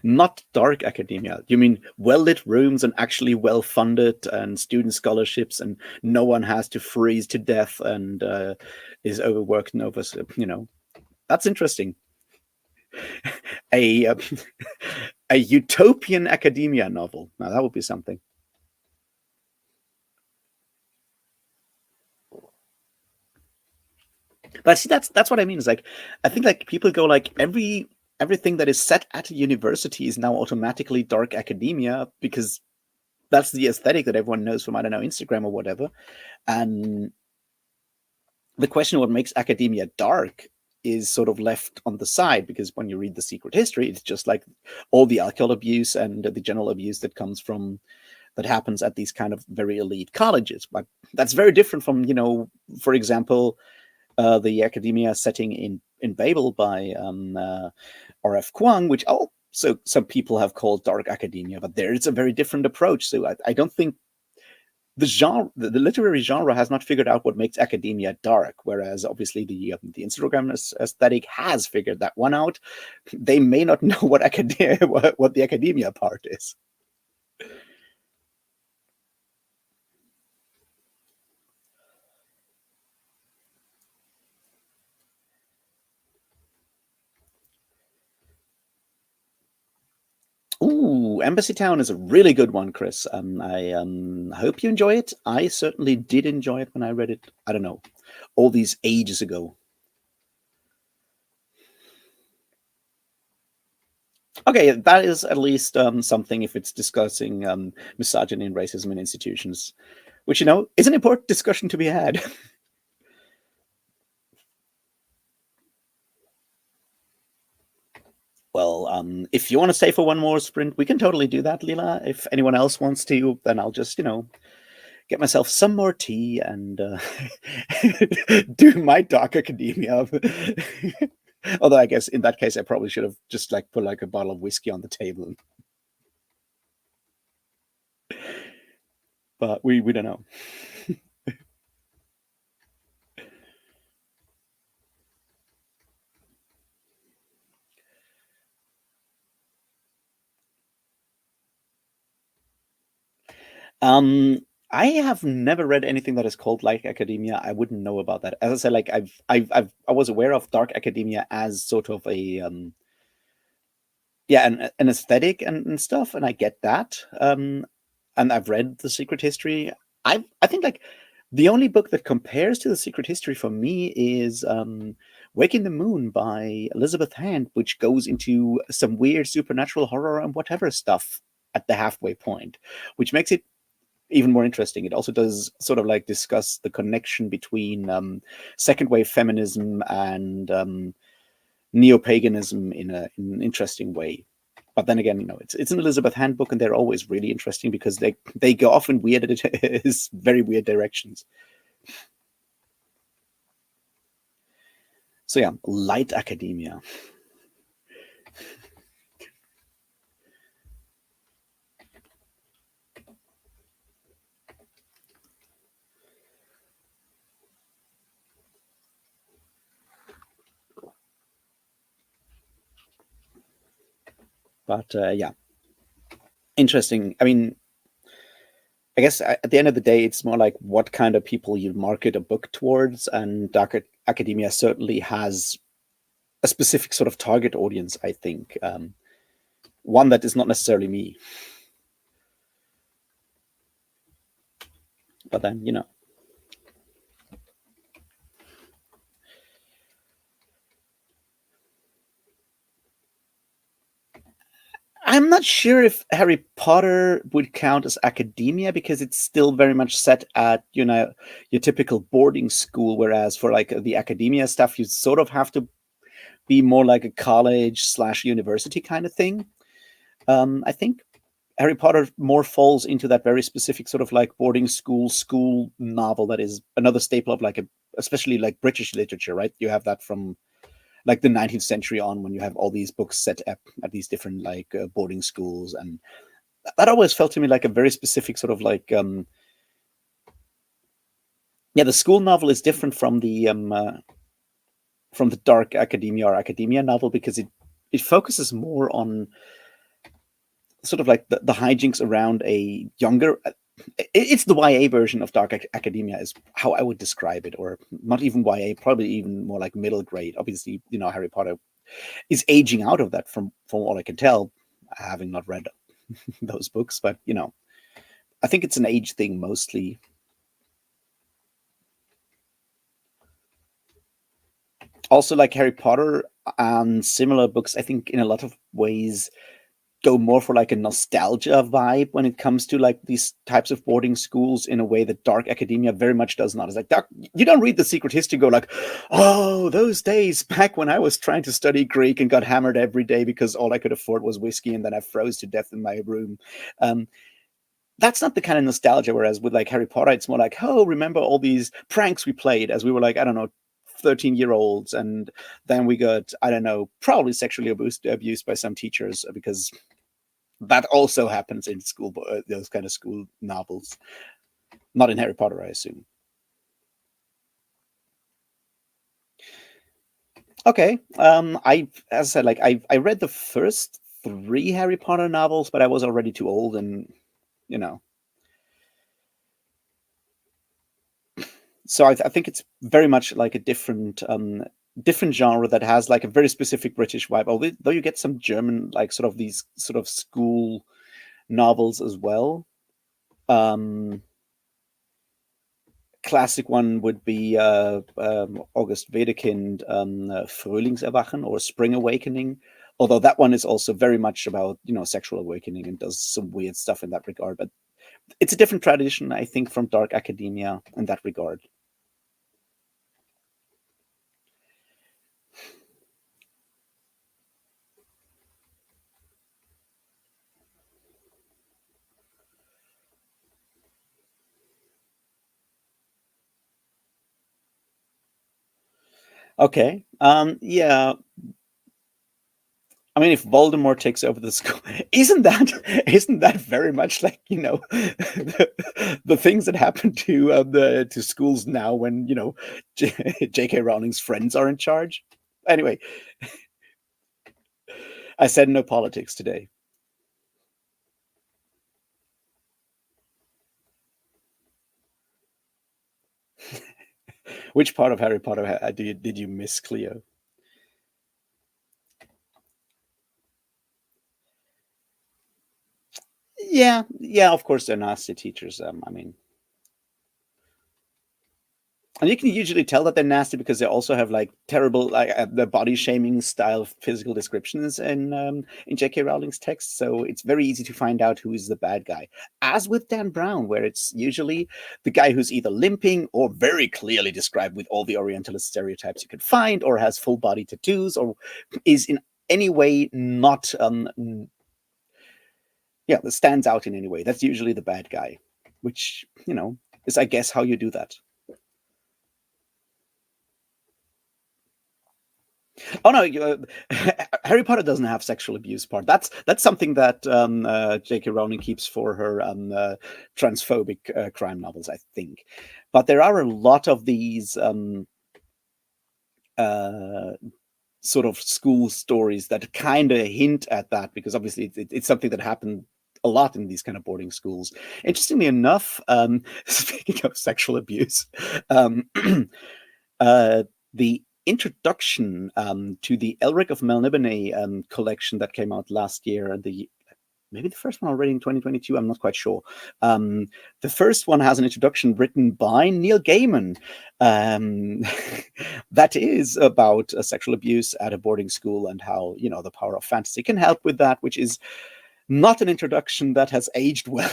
Not dark academia. You mean well-lit rooms and actually well-funded and student scholarships, and no one has to freeze to death and is overworked and over. That's interesting. A a utopian academia novel. Now that would be something. But see, that's what I mean. Is like, I think like people go like everything that is set at a university is now automatically dark academia because that's the aesthetic that everyone knows from, I don't know, Instagram or whatever. And the question of what makes academia dark is sort of left on the side, because when you read The Secret History, it's just like all the alcohol abuse and the general abuse that comes from that happens at these kind of very elite colleges. But that's very different from, for example, the academia setting in Babel by R.F. Kuang, which also some people have called dark academia, but there it's a very different approach. So I don't think the literary genre has not figured out what makes academia dark, whereas obviously the Instagram aesthetic has figured that one out. They may not know what what the academia part is. Ooh, Embassy Town is a really good one, Chris. I hope you enjoy it. I certainly did enjoy it when I read it. I don't know, all these ages ago. Okay, that is at least something if it's discussing misogyny and racism in institutions, which is an important discussion to be had. Well, if you want to stay for one more sprint, we can totally do that, Leela. If anyone else wants to, then I'll just get myself some more tea and do my dark academia. Although I guess in that case, I probably should have just like put like a bottle of whiskey on the table. But we don't know. Um, I have never read anything that is called like academia. I wouldn't know about that. As I said, like I was aware of dark academia as sort of a yeah, an aesthetic and stuff, and I get that. And I've read The Secret History. I think like the only book that compares to The Secret History for me is Waking the Moon by Elizabeth Hand, which goes into some weird supernatural horror and whatever stuff at the halfway point, which makes it even more interesting. It also does sort of like discuss the connection between second wave feminism and neo-paganism in an interesting way. But then again, it's an Elizabeth Hand book, and they're always really interesting because they go off in weird, very weird directions. So yeah, light academia. But yeah, interesting. I mean, I guess at the end of the day, it's more like what kind of people you market a book towards, and dark academia certainly has a specific sort of target audience. I think one that is not necessarily me. But then not sure if Harry Potter would count as academia because it's still very much set at, your typical boarding school, whereas for like the academia stuff, you sort of have to be more like a college slash university kind of thing. I think Harry Potter more falls into that very specific sort of like boarding school novel that is another staple of like especially like British literature, right? You have that from like the 19th century on, when you have all these books set up at these different like boarding schools, and that always felt to me like a very specific sort of like yeah, the school novel is different from the dark academia or academia novel because it focuses more on sort of like the hijinks around a younger. It's the YA version of dark academia, is how I would describe it, or not even YA, probably even more like middle grade. Obviously, Harry Potter is aging out of that from what I can tell, having not read those books. But I think it's an age thing mostly. Also, like Harry Potter and similar books, I think in a lot of ways go more for like a nostalgia vibe when it comes to like these types of boarding schools, in a way that dark academia very much does not. It's like you don't read the secret history, go like, oh, those days back when I was trying to study Greek and got hammered every day because all I could afford was whiskey, and then I froze to death in my room. That's not the kind of nostalgia. Whereas with like Harry Potter, it's more like, oh, remember all these pranks we played as we were like, I don't know, 13-year-olds, and then we got, I don't know, probably sexually abused by some teachers, because that also happens in school, those kind of school novels. Not in Harry Potter, I assume. Okay. As I said, like I read the first three Harry Potter novels, but I was already too old, and you know, so I think it's very much like a different genre that has like a very specific British vibe. Although you get some German, like sort of these sort of school novels as well. Um, Classic one would be August Wedekind, Frühlingserwachen, or Spring Awakening. Although that one is also very much about sexual awakening and does some weird stuff in that regard. But it's a different tradition, I think, from dark academia in that regard. Okay. Yeah. I mean, if Voldemort takes over the school, isn't that very much like the things that happen to the to schools now when J.K. Rowling's friends are in charge? Anyway, I said no politics today. Which part of Harry Potter did you miss, Cleo? Yeah, yeah. Of course, they're nasty teachers. I mean, and you can usually tell that they're nasty because they also have like terrible, like the body shaming style physical descriptions in J.K. Rowling's text. So it's very easy to find out who is the bad guy. As with Dan Brown, where it's usually the guy who's either limping or very clearly described with all the Orientalist stereotypes you could find, or has full body tattoos, or is in any way not yeah, that stands out in any way. That's usually the bad guy, which is, I guess, how you do that. Oh no, Harry Potter doesn't have sexual abuse part. That's something that J.K. Rowling keeps for her transphobic crime novels, I think. But there are a lot of these uh, sort of school stories that kind of hint at that, because obviously it's something that happened a lot in these kind of boarding schools. Interestingly enough, speaking of sexual abuse, um, the introduction to the Elric of Melniboné collection that came out last year, and maybe the first one already in 2022, I'm not quite sure. The first one has an introduction written by Neil Gaiman um, that is about sexual abuse at a boarding school, and how the power of fantasy can help with that, which is Not an introduction that has aged well,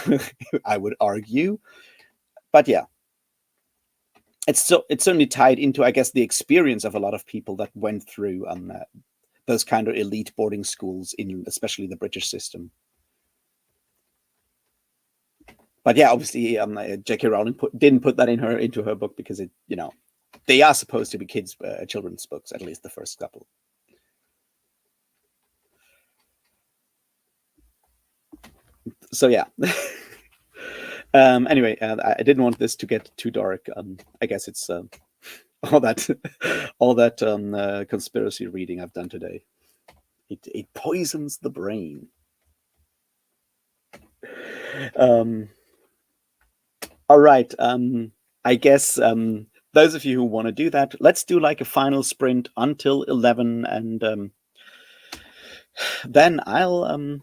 I would argue. But yeah, it's certainly tied into, I guess, the experience of a lot of people that went through those kind of elite boarding schools in especially the British system. But yeah, obviously, J.K. Rowling didn't put that into her book because they are supposed to be children's books, at least the first couple. So yeah. Anyway, I didn't want this to get too dark. I guess it's all that all that conspiracy reading I've done today. It poisons the brain. Um, all right. I guess those of you who want to do that, let's do like a final sprint until 11, and then I'll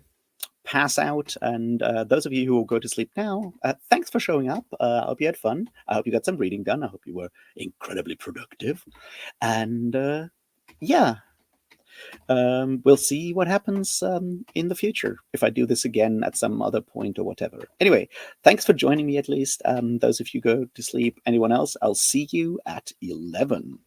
pass out. And those of you who will go to sleep now, thanks for showing up. I hope you had fun. I hope you got some reading done. I hope you were incredibly productive. And yeah, we'll see what happens in the future if I do this again at some other point or whatever. Anyway, thanks for joining me at least. Those of you go to sleep. Anyone else, I'll see you at 11.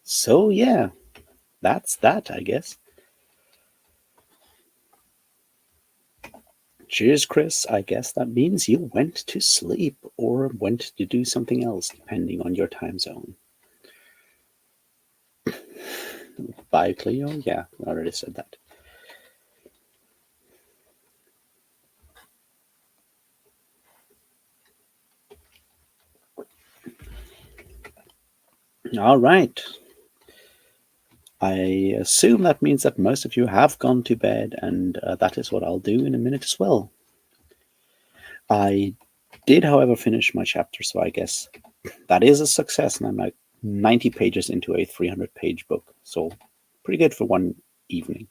So yeah, that's that, I guess. Cheers, Chris. I guess that means you went to sleep or went to do something else, depending on your time zone. Bye, Cleo. Yeah, I already said that. All right. I assume that means that most of you have gone to bed, and that is what I'll do in a minute as well. I did, however, finish my chapter, so I guess that is a success, and I'm like 90 pages into a 300-page book, so pretty good for one evening.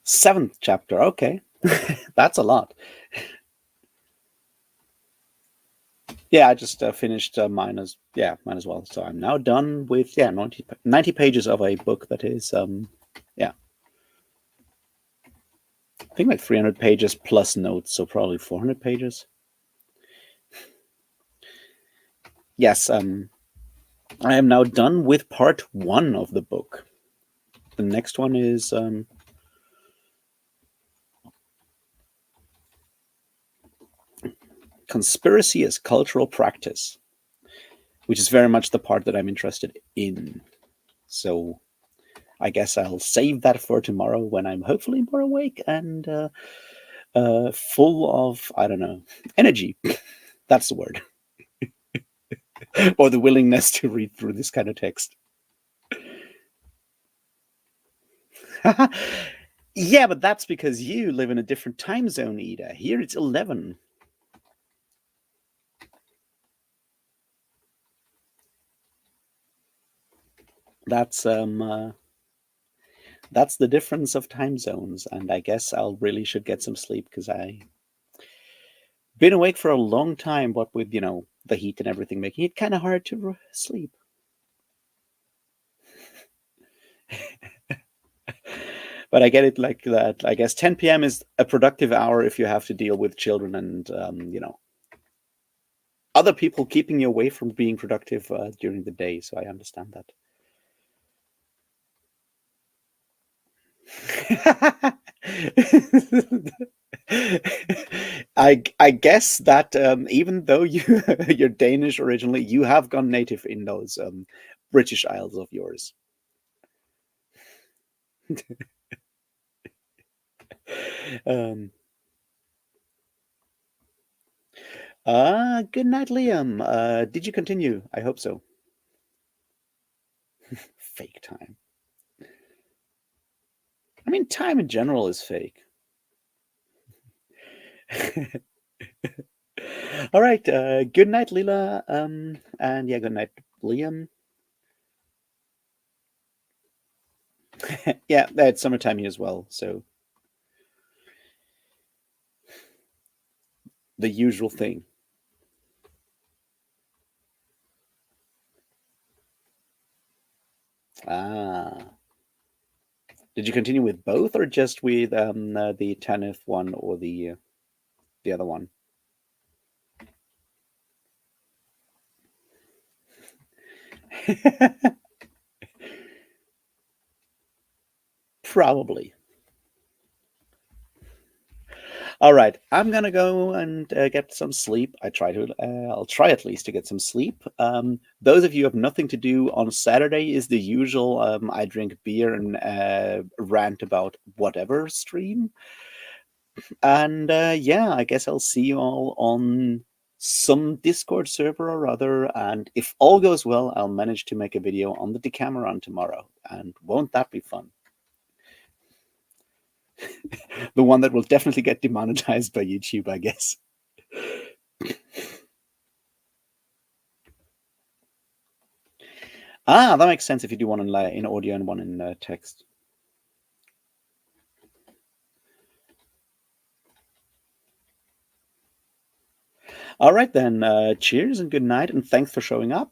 Seventh chapter, okay. That's a lot. Yeah, I just finished mine as well. So I'm now done with 90 pages of a book that is I think like 300 pages plus notes, so probably 400 pages. Yes, I am now done with part 1 of the book. The next one is Conspiracy as Cultural Practice, which is very much the part that I'm interested in. So I guess I'll save that for tomorrow when I'm hopefully more awake and full of, I don't know, energy. That's the word. Or the willingness to read through this kind of text. Yeah, but that's because you live in a different time zone, Ida. Here it's 11. That's that's the difference of time zones, and I guess I'll really should get some sleep because I been awake for a long time, what with the heat and everything, making it kind of hard to sleep. But I get it like that. I guess 10 p.m. is a productive hour if you have to deal with children and other people keeping you away from being productive during the day. So I understand that. I guess that even though you're Danish originally, you have gone native in those British Isles of yours. Um, Good night, Liam. Did you continue? I hope so. Fake time. I mean, time in general is fake. All right. Good night, Lila. And yeah, good night, Liam. Yeah, it's summertime here as well. So the usual thing. Ah. Did you continue with both, or just with the Tanith one, or the other one? Probably. All right, I'm gonna go and get some sleep. I'll try at least to get some sleep. Those of you who have nothing to do on Saturday is the usual. I drink beer and rant about whatever stream. And yeah, I guess I'll see you all on some Discord server or other. And if all goes well, I'll manage to make a video on the Decameron tomorrow. And won't that be fun? The one that will definitely get demonetized by YouTube, I guess. Ah, that makes sense if you do one in audio and one in text. All right, then. Cheers and good night, and thanks for showing up.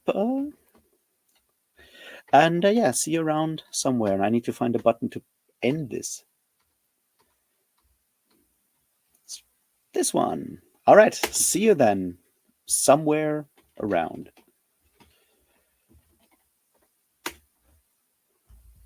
And yeah, see you around somewhere. And I need to find a button to end this. This one. All right. See you then somewhere around.